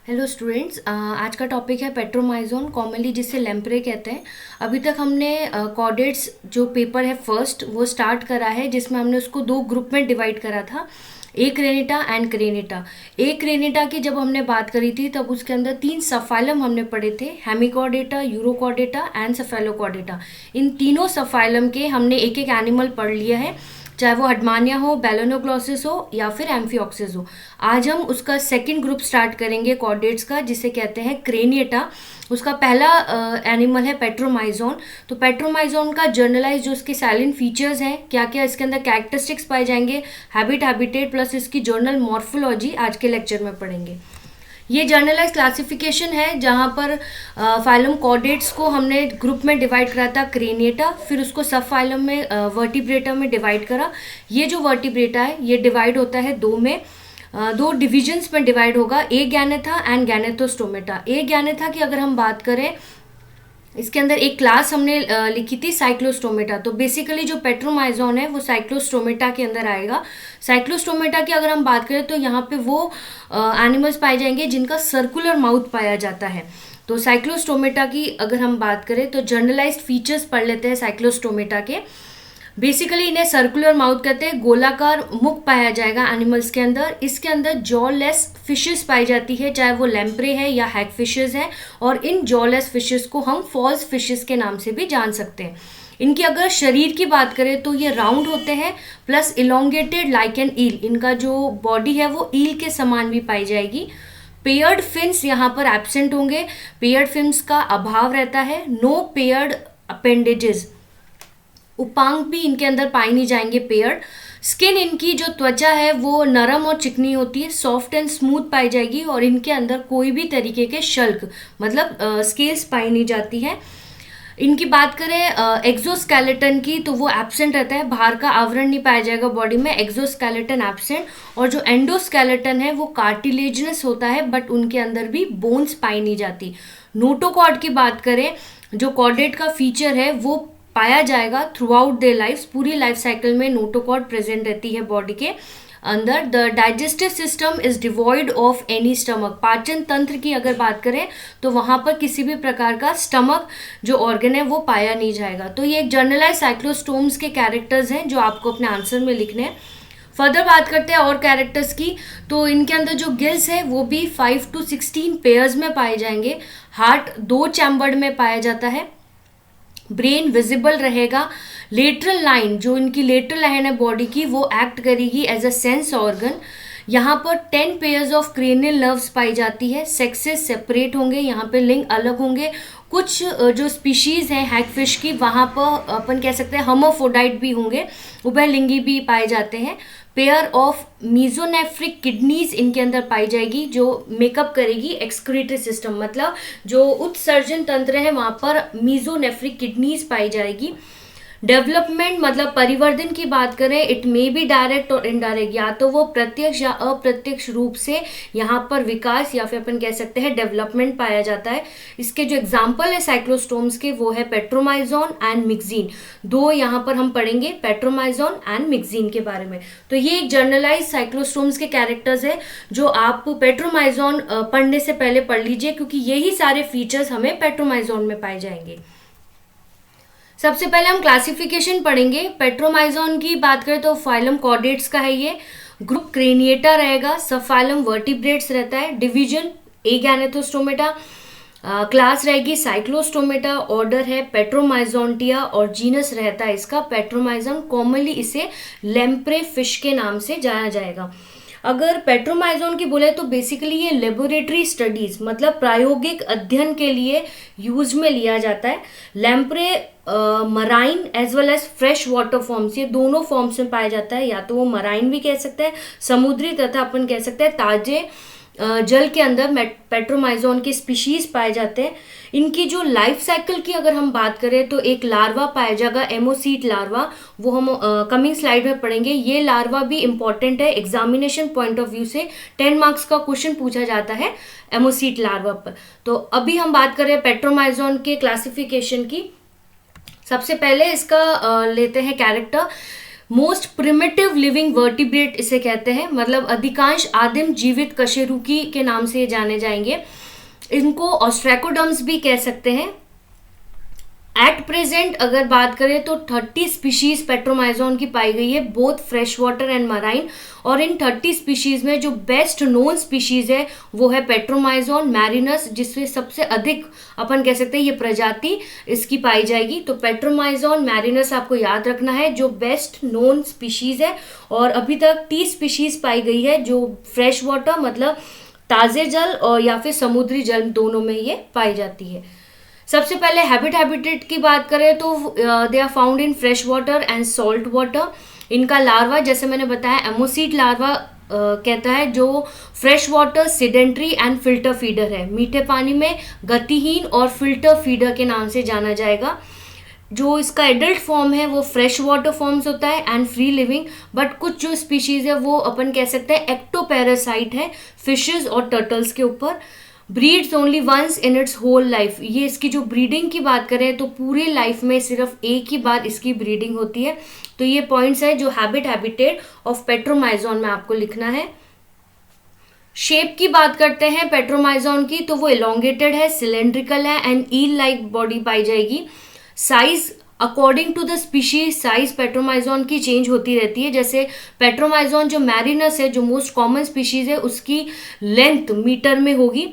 Hello students, आज का topic है पेट्रोमाइजोन, कॉमनली जिसे लेम्प्रे कहते हैं। अभी तक हमने कॉर्डेट्स जो पेपर है फर्स्ट वो स्टार्ट करा है, जिसमें हमने उसको दो ग्रुप में डिवाइड करा था, एक क्रेनिटा एंड क्रेनिटा। एक क्रेनिटा की जब हमने बात करी थी तब उसके अंदर तीन सफाइलम हमने पढ़े थे, हेमिकॉर्डेटा, यूरोकॉर्डेटा एंड सेफेलोकॉर्डेटा। इन तीनों सफाइलम के हमने एक एक एनिमल पढ़ लिया है, चाहे वो हडमानिया हो, बेलोनोग्लॉसिस हो या फिर एम्फिऑक्सिस हो। आज हम उसका सेकंड ग्रुप स्टार्ट करेंगे कॉर्डेट्स का, जिसे कहते हैं क्रेनिएटा। उसका पहला एनिमल है पेट्रोमाइजोन। तो पेट्रोमाइजोन का जर्नलाइज जो उसके साइलेंट फीचर्स हैं, क्या क्या इसके अंदर कैरेक्टरिस्टिक्स पाए जाएंगे, हैबिटेट प्लस इसकी जर्नल मॉर्फोलॉजी आज के लेक्चर में पढ़ेंगे। ये जर्नलाइज क्लासिफिकेशन है जहाँ पर फाइलम कॉर्डेट्स को हमने ग्रुप में डिवाइड करा था क्रेनिएटा, फिर उसको सब फाइलम में वर्टिब्रेटा में डिवाइड करा। ये जो वर्टिब्रेटा है ये डिवाइड होता है दो में, दो डिविजन्स में डिवाइड होगा, ए गैनेथा एंड गैनेथोस्टोमेटा। ए गैनेथा की अगर हम बात करें, इसके अंदर एक क्लास हमने लिखी थी साइक्लोस्टोमेटा। तो बेसिकली जो पेट्रोमाइजोन है वो साइक्लोस्टोमेटा के अंदर आएगा। साइक्लोस्टोमेटा की अगर हम बात करें तो यहाँ पे वो एनिमल्स पाए जाएंगे जिनका सर्कुलर माउथ पाया जाता है। तो साइक्लोस्टोमेटा की अगर हम बात करें तो जर्नलाइज्ड फीचर्स पढ़ लेते हैं साइक्लोस्टोमेटा के। बेसिकली इन्हें सर्कुलर माउथ कहते हैं, गोलाकार मुख पाया जाएगा एनिमल्स के अंदर। इसके अंदर जॉलेस फिशेस पाई जाती है, चाहे वो लेम्प्रे है या हैग फिशेस है, और इन जॉलेस फिशेस को हम फॉल्स फिशेस के नाम से भी जान सकते हैं। इनकी अगर शरीर की बात करें तो ये राउंड होते हैं प्लस इलोंगेटेड लाइक एन ईल। इनका जो बॉडी है वो ईल के समान भी पाई जाएगी। पेयर्ड फिन्स यहाँ पर एब्सेंट होंगे, पेयर्ड फिन्स का अभाव रहता है। नो पेयर्ड अपेंडेजेस, उपांग भी इनके अंदर पाए नहीं जाएंगे पेयर्ड। स्किन, इनकी जो त्वचा है वो नरम और चिकनी होती है, सॉफ्ट एंड स्मूथ पाई जाएगी, और इनके अंदर कोई भी तरीके के शल्क मतलब स्केल्स पाई नहीं जाती है। इनकी बात करें एक्सोस्केलेटन की तो वो एब्सेंट रहता है, बाहर का आवरण नहीं पाया जाएगा बॉडी में, एक्सोस्केलेटन एब्सेंट। और जो एंडोस्केलेटन है वो कार्टिलेजनस होता है, बट उनके अंदर भी बोन्स पाई नहीं जाती। नोटोकॉर्ड की बात करें, जो कॉर्डेट का फीचर है वो पाया जाएगा थ्रू आउट देयर लाइफ, पूरी लाइफ साइकिल में नोटोकॉर्ड प्रेजेंट रहती है बॉडी के अंदर। The digestive system is devoid of any stomach. पाचन तंत्र की अगर बात करें तो वहां पर किसी भी प्रकार का स्टमक जो ऑर्गन है वो पाया नहीं जाएगा। तो ये एक जर्नलाइज साइक्लोस्टोम्स के कैरेक्टर्स हैं जो आपको अपने आंसर में लिखने हैं। फर्दर बात करते हैं और कैरेक्टर्स की, तो इनके अंदर जो गिल्स है वो भी 5 to 16 पेयर्स में पाए जाएंगे। हार्ट 2 चैम्बर्ड में पाया जाता है। ब्रेन विजिबल रहेगा। लेटरल लाइन, जो इनकी लेटरल लाइन है बॉडी की, वो एक्ट करेगी एज अ सेंस ऑर्गन। यहाँ पर 10 पेयर्स ऑफ क्रेनियल नर्व्स पाई जाती है। सेक्सेस सेपरेट होंगे, यहाँ पे लिंग अलग होंगे। कुछ जो स्पीशीज हैं हैगफिश की, वहाँ पर अपन कह सकते हैं हर्माफ्रोडाइट भी होंगे, उभयलिंगी भी पाए जाते हैं। पेयर ऑफ मीजोनेफ्रिक किडनीज इनके अंदर पाई जाएगी, जो मेकअप करेगी एक्सक्रीटरी सिस्टम, मतलब जो उत्सर्जन तंत्र है वहाँ पर मीजोनेफ्रिक किडनीज पाई जाएगी। डेवलपमेंट मतलब परिवर्धन की बात करें, इट मे बी डायरेक्ट और इनडायरेक्ट, या तो वो प्रत्यक्ष या अप्रत्यक्ष रूप से यहाँ पर विकास या फिर अपन कह सकते हैं डेवलपमेंट पाया जाता है। इसके जो एग्जाम्पल है साइक्लोस्टोम्स के वो है पेट्रोमाइजोन एंड मिक्जीन। दो यहाँ पर हम पढ़ेंगे पेट्रोमाइजोन एंड मिक्जीन के बारे में। तो ये एक जर्नलाइज साइक्लोस्टोम्स के कैरेक्टर्स है जो आप पेट्रोमाइजोन पढ़ने से पहले पढ़ लीजिए, क्योंकि यही सारे फीचर्स हमें पेट्रोमाइजोन में पाए जाएंगे। सबसे पहले हम क्लासिफिकेशन पढ़ेंगे। पेट्रोमाइजोन की बात करें तो फाइलम कॉर्डेट्स का है ये। ग्रुप क्रेनिएटा रहेगा, सब फाइलम वर्टिब्रेट्स रहता है। डिवीजन ए गैनेथोस्टोमेटा, क्लास रहेगी साइक्लोस्टोमेटा, ऑर्डर है पेट्रोमाइजोन्टिया, और जीनस रहता है इसका पेट्रोमाइजोन। कॉमनली इसे लेम्प्रे फिश के नाम से जाना जाएगा। अगर पेट्रोमाइजोन की बोले तो बेसिकली ये लेबोरेटरी स्टडीज मतलब प्रायोगिक अध्ययन के लिए यूज में लिया जाता है। Lamprey marine as well as fresh water forms, ये दोनों फॉर्म्स में पाया जाता है, या तो वो मराइन भी कह सकते हैं, समुद्री, तथा अपन कह सकते हैं ताजे जल के अंदर पेट्रोमाइजोन के स्पीशीज पाए जाते हैं। इनकी जो लाइफ साइकिल की अगर हम बात करें तो एक लार्वा पाया जाएगा, एमोसीट लार्वा, वो हम कमिंग स्लाइड में पढ़ेंगे। ये लार्वा भी इंपॉर्टेंट है एग्जामिनेशन पॉइंट ऑफ व्यू से, 10 मार्क्स का क्वेश्चन पूछा जाता है एमोसीट लार्वा पर। तो अभी हम बात करें पेट्रोमाइजोन के क्लासिफिकेशन की। सबसे पहले इसका लेते हैं character. Most primitive living vertebrate इसे कहते हैं, मतलब अधिकांश आदिम जीवित कशेरुकी के नाम से ये जाने जाएंगे। इनको ऑस्ट्रैकोडर्म्स भी कह सकते हैं। एट प्रेजेंट अगर बात करें तो 30 स्पीशीज पेट्रोमाइजोन की पाई गई है, both fresh water and marine. और इन 30 स्पीशीज में जो बेस्ट नोन स्पीशीज है वो है पेट्रोमाइजोन मैरिनस, जिसमें सबसे अधिक अपन कह सकते हैं ये प्रजाति इसकी पाई जाएगी। तो पेट्रोमाइजोन मैरिनस आपको याद रखना है जो बेस्ट नोन स्पीशीज है। और अभी तक 30 स्पीशीज पाई गई है जो फ्रेश वाटर मतलब ताज़े जल और या फिर समुद्री जल दोनों में ये पाई जाती है। सबसे पहले हैबिटेट की बात करें तो they are found in fresh water and salt water. इनका लार्वा जैसे मैंने बताया एमोसीड लार्वा कहता है, जो fresh water sedentary and filter feeder है, मीठे पानी में गतिहीन और फिल्टर फीडर के नाम से जाना जाएगा। जो इसका एडल्ट फॉर्म है वो फ्रेश वाटर फॉर्म्स होता है एंड फ्री लिविंग, बट कुछ जो स्पीशीज है वो अपन कह सकते हैं एक्टोपैरासाइट है फिशेज और टर्टल्स के ऊपर। Breeds only once in its whole life, ये इसकी जो ब्रीडिंग की बात करें तो पूरे लाइफ में सिर्फ एक ही बार इसकी ब्रीडिंग होती है। तो ये पॉइंट्स है जो हैबिटेट ऑफ पेट्रोमाइजोन में आपको लिखना है। शेप की बात करते हैं पेट्रोमाइजोन की, तो वो एलोंगेटेड है, सिलेंड्रिकल है एंड ईल लाइक बॉडी पाई जाएगी। Size according to the species size Petromyzon की चेंज होती रहती है। जैसे पेट्रोमाइजोन जो मैरिनस है जो मोस्ट कॉमन स्पीशीज है उसकी लेंथ मीटर में होगी।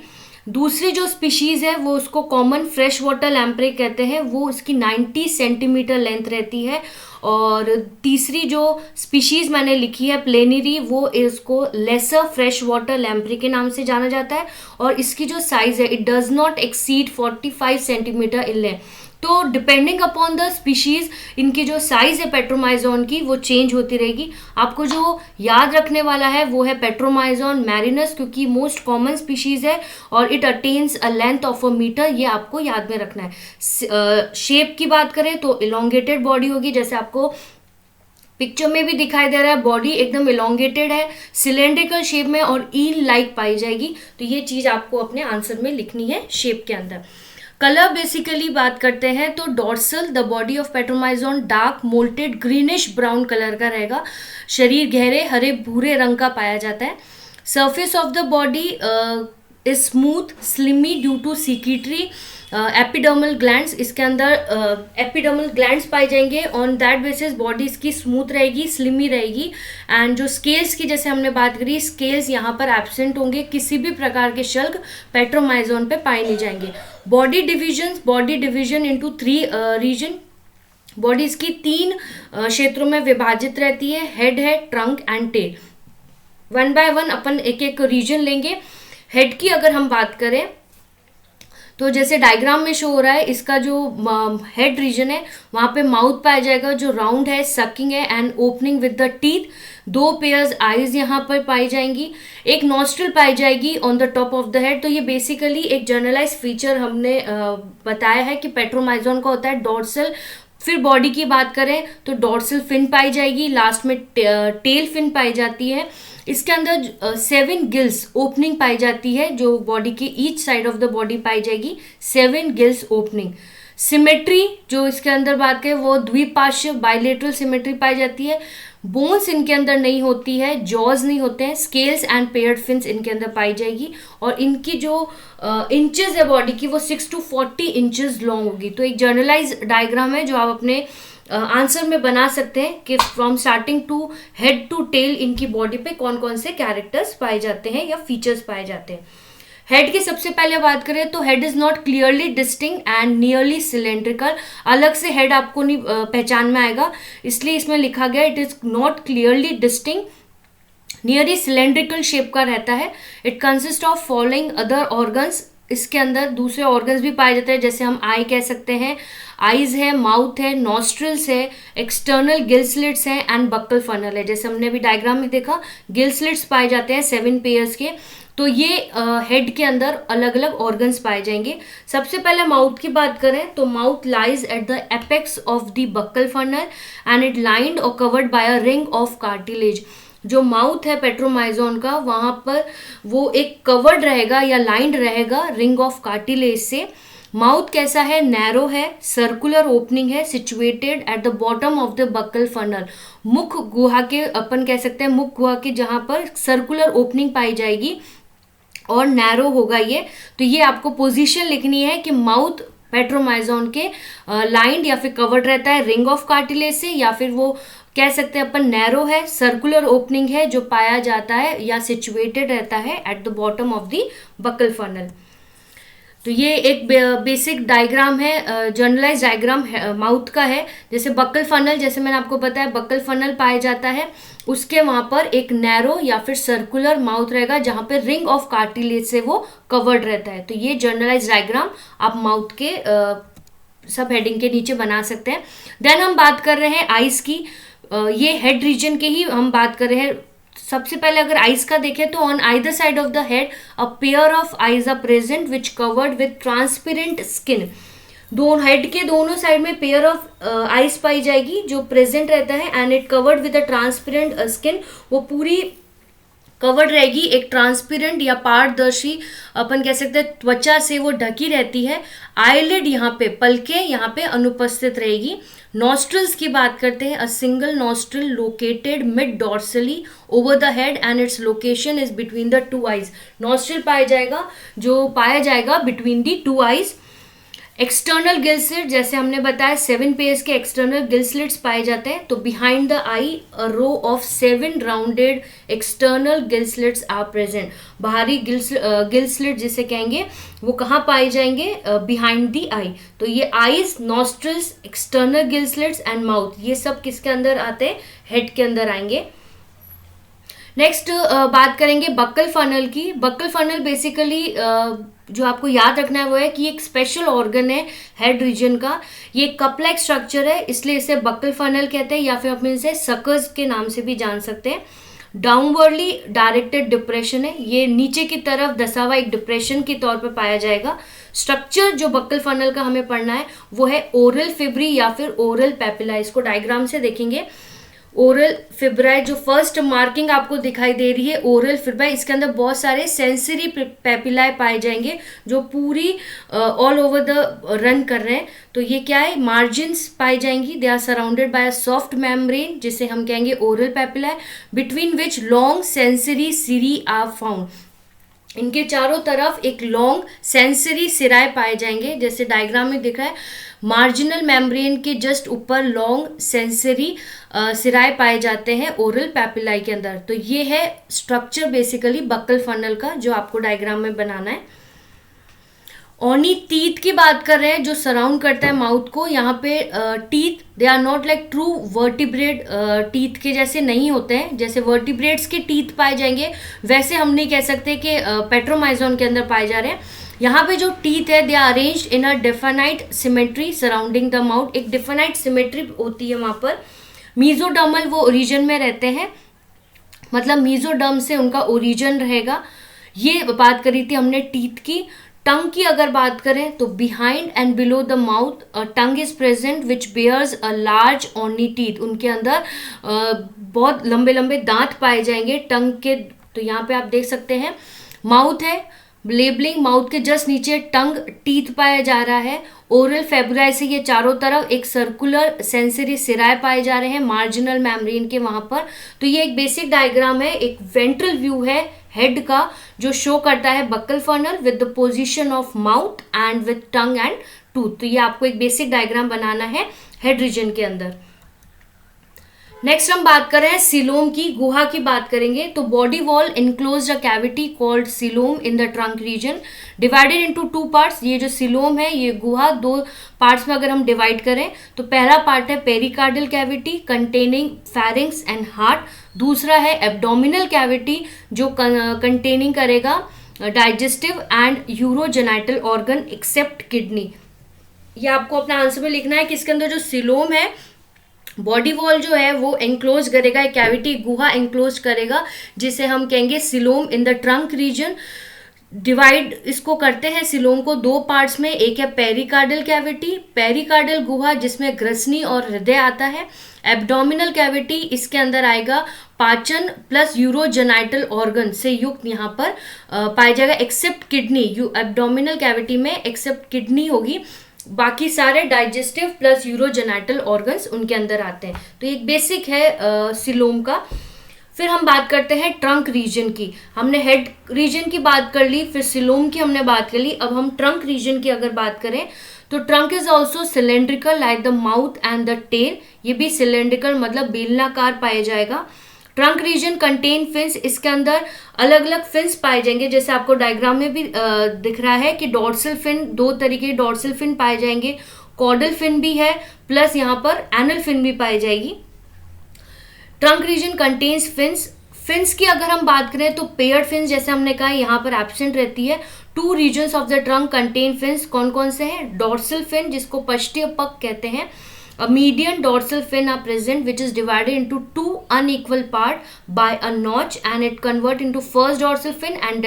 दूसरी जो स्पीशीज है वो उसको कॉमन फ्रेश वाटर लैम्प्रे कहते हैं, वो उसकी 90 सेंटीमीटर लेंथ रहती है। और तीसरी जो स्पीशीज मैंने लिखी है प्लेनरी, वो इसको लेसर फ्रेश वाटर लैम्प्रे के नाम से जाना जाता है। और इसकी जो साइज है it does not exceed 45 centimetre in length. तो डिपेंडिंग अपॉन द स्पीशीज इनकी जो साइज है पेट्रोमाइजोन की वो चेंज होती रहेगी। आपको जो याद रखने वाला है वो है पेट्रोमाइजोन मैरिनस, क्योंकि मोस्ट कॉमन स्पीशीज है और it attains a length of a metre, ये आपको याद में रखना है। शेप की बात करें तो इलोंगेटेड बॉडी होगी, जैसे आपको पिक्चर में भी दिखाई दे रहा है, बॉडी एकदम इलोंगेटेड है, सिलेंड्रिकल शेप में और ईल लाइक पाई जाएगी। तो ये चीज आपको अपने आंसर में लिखनी है शेप के अंदर। कलर बेसिकली बात करते हैं तो dorsal the body of Petromyzon dark molted greenish brown colour का रहेगा। शरीर गहरे हरे भूरे रंग का पाया जाता है। Surface of the body is smooth slimy due to secretory epidermal glands. इसके अंदर एपिडर्मल ग्लैंड्स पाए जाएंगे। ऑन दैट बेसिस बॉडी इसकी स्मूथ रहेगी, स्लिमी रहेगी। एंड जो स्केल्स की जैसे हमने बात करी, स्केल्स यहाँ पर एब्सेंट होंगे, किसी भी प्रकार के शल्क पेट्रोमाइजोन पे पाए नहीं जाएंगे। Body division into 3 region. Body इसकी 3 क्षेत्रों में विभाजित रहती है, हेड है, trunk and tail. One by one अपन एक एक रीजन लेंगे। हेड की अगर हम बात करें तो जैसे डायग्राम में शो हो रहा है, इसका जो हेड रीजन है वहाँ पे माउथ पाया जाएगा जो राउंड है, सकिंग है and opening with the teeth. 2 pairs eyes यहाँ पर पाई जाएंगी। एक नॉस्ट्रिल पाई जाएगी on the top of the head. तो ये बेसिकली एक जनरलाइज फीचर हमने बताया है कि पेट्रोमाइजोन का होता है डॉर्सल। फिर बॉडी की बात करें तो डॉर्सल फिन पाई जाएगी, लास्ट में टेल फिन पाई जाती है। इसके अंदर 7 गिल्स ओपनिंग पाई जाती है जो बॉडी के each side of the body पाई जाएगी, 7 गिल्स ओपनिंग। सिमेट्री जो इसके अंदर बात करें वो द्विपार्श्व बाइलेटरल सिमेट्री पाई जाती है। बोन्स इनके अंदर नहीं होती है, जॉज नहीं होते हैं, स्केल्स एंड पेयर्ड फिन्स इनके अंदर पाई जाएगी। और इनकी जो इंचेस है बॉडी की वो 6 to 40 इंचेस लॉन्ग होगी। तो एक जर्नलाइज डायग्राम है जो आप अपने आंसर में बना सकते हैं कि from starting to head to tail इनकी बॉडी पे कौन कौन से कैरेक्टर्स पाए जाते हैं या फीचर्स पाए जाते हैं। हेड की सबसे पहले बात करें तो head is not clearly distinct and nearly cylindrical. अलग से हेड आपको नहीं पहचान में आएगा, इसलिए इसमें लिखा गया it is not clearly distinct, nearly cylindrical shape का रहता है। It consist of following other organs. इसके अंदर दूसरे ऑर्गन्स भी पाए जाते हैं, जैसे हम आई कह सकते हैं, आईज है, माउथ है, नॉस्ट्रिल्स है, एक्सटर्नल गिल स्लिट्स है एंड बक्कल फनल है। जैसे हमने अभी डायग्राम में देखा गिल स्लिट्स पाए जाते हैं 7 पेयर्स के। तो ये हेड के अंदर अलग अलग ऑर्गन्स पाए जाएंगे। सबसे पहले माउथ की बात करें तो mouth lies at the apex of the buccal funnel and it lined और covered by a ring of cartilage. जो माउथ है पेट्रोमाइजोन का वहाँ पर वो एक कवर्ड रहेगा या लाइंड रहेगा रिंग ऑफ कार्टिलेज से। माउथ कैसा है, नैरो है, सर्कुलर ओपनिंग है, situated at the bottom of the buccal funnel. मुख गुहा के, अपन कह सकते हैं मुख गुहा के जहां पर सर्कुलर ओपनिंग पाई जाएगी और नैरो होगा ये। तो ये आपको पोजीशन लिखनी है कि माउथ पेट्रोमाइजोन के लाइंड या फिर कवर्ड रहता है रिंग ऑफ कार्टिलेज से, या फिर वो कह सकते हैं अपन नैरो है, सर्कुलर ओपनिंग है जो पाया जाता है या सिचुएटेड रहता है at the bottom of the buccal funnel. तो ये एक बेसिक डायग्राम है, जनरलाइज डायग्राम माउथ का है। जैसे बक्कल फनल, जैसे मैंने आपको बताया बक्कल फनल पाया जाता है, उसके वहां पर एक नैरो या फिर सर्कुलर माउथ रहेगा जहां पे रिंग ऑफ कार्टिलेज से वो कवर्ड रहता है। तो ये जनरलाइज डायग्राम आप माउथ के सब हेडिंग के नीचे बना सकते हैं। देन हम बात कर रहे हैं आइज की। ये हेड रीजन के ही हम बात कर रहे हैं। सबसे पहले अगर आइज का देखें तो on either side of the head a pair of eyes are present which covered with transparent skin. दोनों हेड के दोनों साइड में पेयर ऑफ आइज पाई जाएगी जो प्रेजेंट रहता है and it covered with a transparent skin. वो पूरी कवर्ड रहेगी एक ट्रांसपेरेंट या पारदर्शी अपन कह सकते हैं त्वचा से वो ढकी रहती है। आईलिड यहाँ पे, पलके यहाँ पे अनुपस्थित रहेगी। नॉस्ट्रल्स की बात करते हैं, a single nostril located mid dorsally over the head and its location is between the two eyes. Nostril पाया जाएगा जो पाया जाएगा between the two eyes. External gill slit, जैसे हमने बताया 7 पेयर्स के एक्सटर्नल गिल स्लिट्स पाए जाते हैं। तो behind the eye a row of 7 rounded external gill slits are present. बाहरी गिल स्लिट जिसे कहेंगे वो कहाँ पाए जाएंगे, बिहाइंड द आई। तो ये eyes, nostrils, external gill slits and mouth, ये सब किसके अंदर आते हैं, हेड के अंदर आएंगे। नेक्स्ट बात करेंगे बक्कल फनल की। बक्कल फनल बेसिकली जो आपको याद रखना है वो है कि एक स्पेशल ऑर्गन है हेड रीजन का। ये कप लाइक स्ट्रक्चर है, इसलिए इसे बक्कल फनल कहते हैं, या फिर अपन इसे सकर्स के नाम से भी जान सकते हैं। डाउनवर्डली डायरेक्टेड डिप्रेशन है, ये नीचे की तरफ धसा हुआ एक डिप्रेशन के तौर पर पाया जाएगा। स्ट्रक्चर जो बक्कल फनल का हमें पढ़ना है वो है ओरल फिब्री या फिर ओरल पेपिला। इसको डायग्राम से देखेंगे। ओरल फिब्राई जो फर्स्ट मार्किंग आपको दिखाई दे रही है ओरल फिब्राई, इसके अंदर बहुत सारे सेंसरी पेपिलाए पाए जाएंगे जो पूरी ऑल ओवर द रन कर रहे हैं। तो ये क्या है, मार्जिन्स पाई जाएंगी। They are surrounded by a soft membrane जिसे हम कहेंगे oral papillae, between which long sensory cirri are found. इनके चारों तरफ एक लॉन्ग सेंसरी सिराए पाए जाएंगे, जैसे डायग्राम में दिख रहा है। मार्जिनल मेम्ब्रेन के जस्ट ऊपर लॉन्ग सेंसरी सिराए पाए जाते हैं ओरल पेपिलाई के अंदर। तो ये है स्ट्रक्चर बेसिकली बक्कल फनल का जो आपको डायग्राम में बनाना है। ऑनी टीथ की बात कर रहे हैं जो सराउंड करता है माउथ को। यहाँ पे teeth they are not like true vertebrate teeth के जैसे नहीं होते हैं। जैसे वर्टिब्रेट्स के टीथ पाए जाएंगे वैसे हम नहीं कह सकते कि पेट्रोमाइजोन के अंदर पाए जा रहे हैं। यहाँ पे जो टीथ है they are arranged in a definite symmetry surrounding the mouth. एक डेफिनाइट सिमेट्री होती है वहाँ पर। मीजोडर्मल वो ओरिजिन में रहते हैं, मतलब मीजोडर्म से उनका ओरिजिन रहेगा। ये बात करी थी हमने टीथ की। टंग की अगर बात करें तो behind and below the mouth tongue is present which bears a large horny teeth. उनके अंदर बहुत लंबे लंबे दांत पाए जाएंगे टंग के। तो यहाँ पे आप देख सकते हैं माउथ है, लेबलिंग माउथ के जस्ट नीचे टंग टीथ पाया जा रहा है। ओरल फेब्राई से ये चारों तरफ एक सर्कुलर सेंसरी सिराए पाए जा रहे हैं मार्जिनल मेम्ब्रेन के वहां पर। तो ये एक बेसिक डायग्राम है, एक वेंट्रल व्यू है हेड का जो शो करता है buccal funnel with the position of mouth and with tongue and tooth. तो ये आपको एक बेसिक डायग्राम बनाना है हेड रीजन के अंदर। नेक्स्ट हम बात कर रहे हैं सीलोम की, गुहा की बात करेंगे। तो body wall enclose a cavity called coelom in the trunk reason divided into 2 parts. ये जो सीलोम है ये गुहा 2 पार्ट्स में अगर हम डिवाइड करें तो पहला पार्ट है pericardial cavity containing pharynx and heart. दूसरा है एब्डोमिनल कैविटी जो कंटेनिंग करेगा digestive and urogenital organ except kidney. ये आपको अपना आंसर में लिखना है कि इसके अंदर जो सीलोम है बॉडी वॉल जो है वो एंक्लोज करेगा, एक कैविटी गुहा एंक्लोज करेगा जिसे हम कहेंगे coelom in the trunk reason. Divide इसको करते हैं सिलोम को दो पार्ट्स में, एक है पेरिकार्डल कैविटी, पेरिकार्डल गुहा जिसमें ग्रसनी और हृदय आता है। एब्डोमिनल कैविटी, इसके अंदर आएगा पाचन प्लस यूरोजेनाइटल ऑर्गन से युक्त यहाँ पर पाया जाएगा, एक्सेप्ट किडनी। एब्डोमिनल कैविटी में एक्सेप्ट किडनी होगी, बाकी सारे डाइजेस्टिव प्लस यूरोजेनाइटल ऑर्गन्स उनके अंदर आते हैं। तो एक बेसिक है सिलोम का। फिर हम बात करते हैं ट्रंक रीजन की। हमने हेड रीजन की बात कर ली, फिर सिलोम की हमने बात कर ली। अब हम ट्रंक रीजन की अगर बात करें तो trunk is also cylindrical like the mouth and the tail. ये भी सिलेंड्रिकल मतलब बेलनाकार पाया जाएगा। ट्रंक रीजन कंटेन फिन्स, इसके अंदर अलग अलग फिन्स पाए जाएंगे, जैसे आपको डायग्राम में भी दिख रहा है कि डॉर्सल फिन, दो तरीके के डॉर्सल फिन पाए जाएंगे, कॉर्डल फिन भी है, प्लस यहाँ पर एनल फिन भी पाई जाएगी। Trunk reason contains fins. Fins की अगर हम बात करें तो पेयर्ड फिन्स जैसे हमने कहा यहाँ पर एब्सेंट रहती है। Two reasons of the trunk contain fins, कौन कौन से हैं? डॉर्सल फिन जिसको पश्चीय पग कहते हैं। A median dorsal fin are present which is divided into two unequal part by a notch and it convert into first dorsal fin and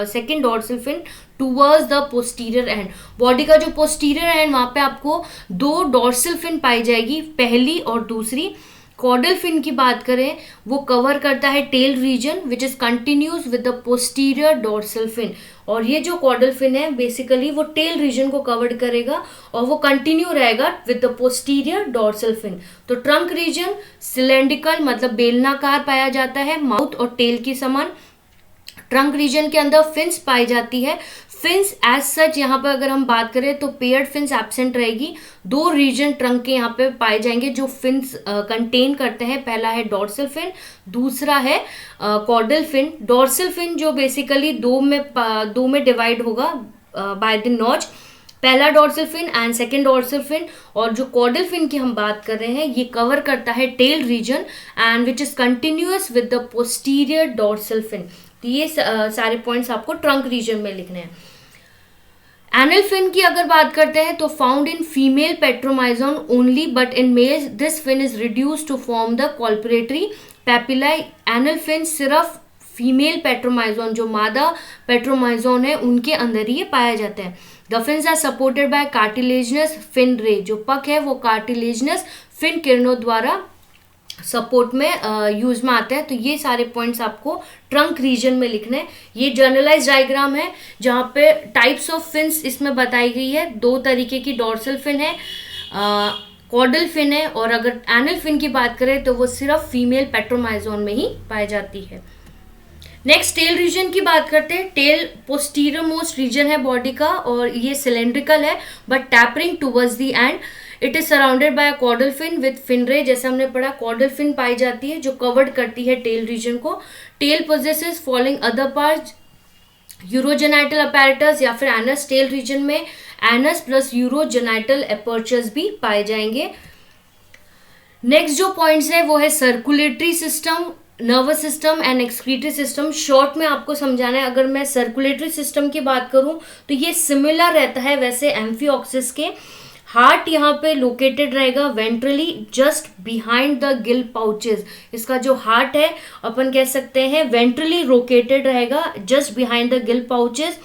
second dorsal fin towards the posterior end. Body का जो posterior end वहाँ पे आपको दो dorsal fin पाई जाएगी, पहली और दूसरी। कॉर्डल फिन की बात करें वो कवर करता है tail region which is continuous with the posterior dorsal fin, और ये जो कॉर्डल फिन है बेसिकली वो टेल रीजन को कवर करेगा और वो कंटिन्यू रहेगा with the posterior dorsal fin. तो ट्रंक रीजन सिलेंड्रिकल मतलब बेलनाकार पाया जाता है, माउथ और टेल की समान। ट्रंक रीजन के अंदर फिन्स पाई जाती है। फिन्स एज सच यहाँ पर अगर हम बात करें तो पेयर्ड फिन्स एब्सेंट रहेगी। दो रीजन ट्रंक के यहाँ पे पाए जाएंगे जो फिन्स कंटेन करते हैं। पहला है डॉर्सल फिन, दूसरा है कॉर्डल फिन। डॉर्सल फिन जो बेसिकली दो में डिवाइड होगा बाय द नॉच, पहला dorsal fin and second dorsal fin. और जो कॉर्डल फिन की हम बात कर रहे हैं ये कवर करता है tail region and which is continuous with the posterior dorsal fin. तो ये सारे पॉइंट्स आपको ट्रंक रीजन में लिखने हैं। एनल फिन की अगर बात करते हैं तो found in female Petromyzon only but in males this fin is reduce to form the copulatory papillae. Anal fin सिर्फ फीमेल पेट्रोमाइजोन जो मादा पेट्रोमाइजोन है उनके अंदर ही ये पाया जाता है। The fins are supported by cartilaginous fin ray, जो पक है वो कार्टिलेजिनस फिन किरणों द्वारा सपोर्ट में यूज में आते हैं। तो ये सारे पॉइंट्स आपको ट्रंक रीजन में लिखने हैं। ये जर्नलाइज डायग्राम है जहाँ पे टाइप्स ऑफ फिन्स इसमें बताई गई है। दो तरीके की डॉर्सल फिन है, कॉर्डल फिन है, और अगर एनल फिन की बात करें तो वो सिर्फ फीमेल पेट्रोमाइजोन में ही पाई जाती है। नेक्स्ट टेल रीजन की बात करते हैं। टेल पोस्टीरियर मोस्ट रीजन है बॉडी का और ये सिलेंड्रिकल है but tapering towards the end. It is surrounded by caudal fin with fin ray, जैसे हमने पढ़ा कॉर्डल फिन पाई जाती है जो कवर्ड करती है टेल रीजन को। Tail possesses following other parts, urogenital apparatus या फिर एनस। टेल रीजन में एनस प्लस यूरोजेनाइटल अपर्चर्स भी पाए जाएंगे। नेक्स्ट जो पॉइंट्स है वो है circulatory system, nervous system and excretory system. Short में आपको समझाना है। अगर मैं सर्कुलेटरी सिस्टम की बात करूं तो ये सिमिलर रहता है वैसे एम्फिऑक्सिस के। हार्ट यहाँ पे लोकेटेड रहेगा ventrally just behind the Gill pouches. इसका जो हार्ट है अपन कह सकते हैं वेंट्रली लोकेटेड रहेगा just behind the Gill pouches,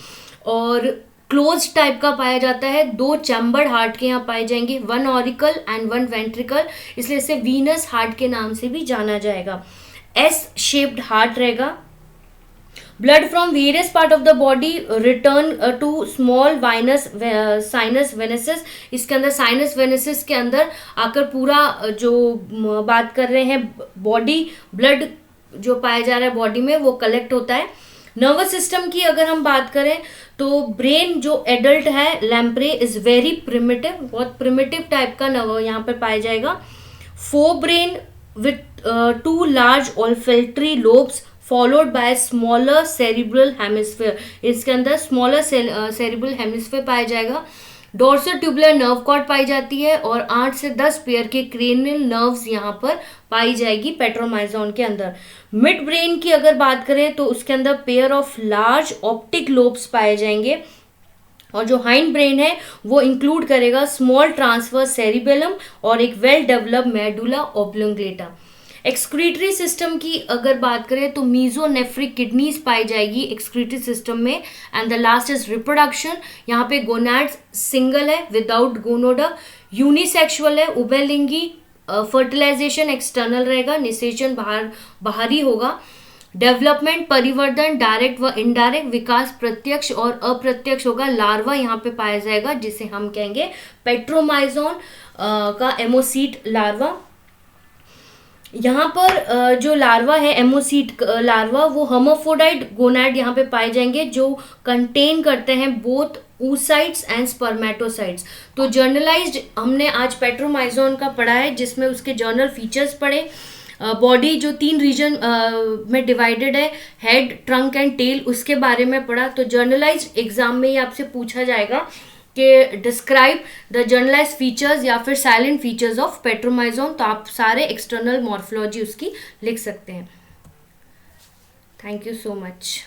और क्लोज टाइप का पाया जाता है। दो चैम्बर्ड हार्ट के यहाँ पाए जाएंगे, one auricle and one ventricle, इसलिए इसे वीनस हार्ट के नाम से भी जाना जाएगा। एस शेप्ड हार्ट रहेगा। Blood from various part of the body return to small venous sinus venosus. इसके अंदर साइनस वेनेसिस के अंदर आकर पूरा जो बात कर रहे हैं बॉडी ब्लड जो पाया जा रहा है बॉडी में वो कलेक्ट होता है। नर्वस सिस्टम की अगर हम बात करें तो ब्रेन जो एडल्ट है लैम्प्रे इज वेरी प्रिमिटिव, बहुत प्रिमिटिव टाइप का नर्व यहाँ पर पाया जाएगा। Fore brain with to large olfactory lobes followed by smaller cerebral hemisphere. इसके अंदर स्मॉलर सेरिब्रल हेमिस्फीयर पाया जाएगा। डोर्सल ट्यूबुलर नर्व कॉर्ड पाई जाती है और 8 से 10 पेयर के क्रेनियल नर्व्स यहाँ पर पाई जाएगी पेट्रोमाइजोन के अंदर। मिड ब्रेन की अगर बात करें तो उसके अंदर pair of large optic lobes पाए जाएंगे, और जो हाइंड ब्रेन है वो इंक्लूड करेगा स्मॉल ट्रांसवर्स सेरिबेलम और एक well developed medulla oblongata. Excretory system की अगर बात करें तो मीजोनेफ्रिक किडनीज पाई जाएगी एक्सक्रीटरी सिस्टम में। And the last is reproduction, यहाँ पे गोनाड्स सिंगल है विदाउट गोनोडा, यूनिसेक्सुअल है उभयलिंगी, फर्टिलाइजेशन एक्सटर्नल रहेगा, निषेचन बाहरी होगा। डेवलपमेंट परिवर्धन डायरेक्ट व इनडायरेक्ट, विकास प्रत्यक्ष और अप्रत्यक्ष होगा। लार्वा यहाँ पे पाया जाएगा जिसे हम कहेंगे पेट्रोमाइजोन का एमोसीट लार्वा। यहाँ पर जो लार्वा है एमोसीट लार्वा वो हर्माफ्रोडाइट गोनाड यहाँ पे पाए जाएंगे जो कंटेन करते हैं बोथ oocytes एंड स्पर्मेटोसाइट्स। तो जर्नलाइज्ड हमने आज पेट्रोमाइजोन का पढ़ा है जिसमें उसके जर्नल फीचर्स पढ़े। बॉडी जो 3 रीजन में डिवाइडेड है, हेड, ट्रंक एंड टेल, उसके बारे में पढ़ा। तो जर्नलाइज्ड एग्जाम में ही आपसे पूछा जाएगा कि डिस्क्राइब द जर्नलाइज्ड फीचर्स या फिर साइलेंट फीचर्स ऑफ पेट्रोमाइजोन। तो आप सारे एक्सटर्नल मॉर्फोलॉजी उसकी लिख सकते हैं। Thank you so much.